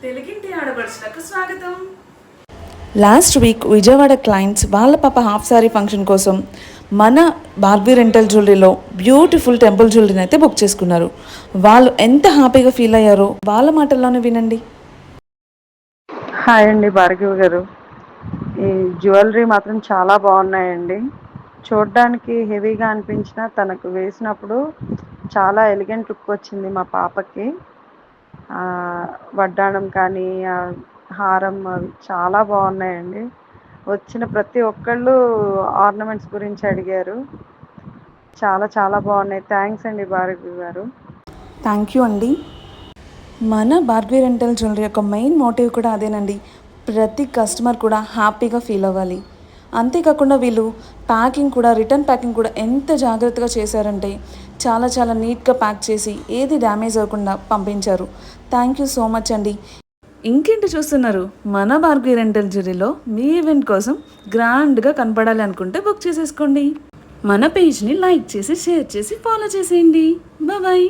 తెలుగింటి ఆడపడుచులకు స్వాగతం. లాస్ట్ వీక్ విజయవాడ క్లయింట్స్ వాళ్ళ పాప హాఫ్ సారీ ఫంక్షన్ కోసం మన బార్బీ రెంటల్ జ్యువెలరీలో బ్యూటిఫుల్ టెంపుల్ జ్యువెలరీని అయితే బుక్ చేసుకున్నారు. వాళ్ళు ఎంత హ్యాపీగా ఫీల్ అయ్యారో వాళ్ళ మాటల్లోనే వినండి. హాయ్ అండి భార్గవి గారు. ఈ జ్యువెలరీ మాత్రం చాలా బాగున్నాయండి. చూడడానికి హెవీగా అనిపించినా తనకు వేసినప్పుడు చాలా ఎలిగెంట్ లుక్ వచ్చింది మా పాపకి. వడ్డాణం కానీ హారం అవి చాలా బాగున్నాయండి. వచ్చిన ప్రతి ఒక్కళ్ళు ఆర్నమెంట్స్ గురించి అడిగారు. చాలా చాలా బాగున్నాయి. థ్యాంక్స్ అండి భార్గవి గారు. థ్యాంక్ యూ అండి. మన బార్బీ రెంటల్ జ్యువెలరీ యొక్క మెయిన్ మోటివ్ కూడా అదేనండి. ప్రతి కస్టమర్ కూడా హ్యాపీగా ఫీల్ అవ్వాలి. అంతేకాకుండా వీళ్ళు ప్యాకింగ్ కూడా, రిటర్న్ ప్యాకింగ్ కూడా ఎంత జాగ్రత్తగా చేశారంటే చాలా చాలా నీట్గా ప్యాక్ చేసి ఏది డ్యామేజ్ అవ్వకుండా పంపించారు. థ్యాంక్ యూ సో మచ్ అండి. ఇంకేంటి చూస్తున్నారు? మన బార్బీ రెంటల్ జ్యువెలరీలో మీ ఈవెంట్ కోసం గ్రాండ్గా కనపడాలి అనుకుంటే బుక్ చేసేసుకోండి. మన పేజ్ని లైక్ చేసి, షేర్ చేసి, ఫాలో చేసేయండి. బాయ్.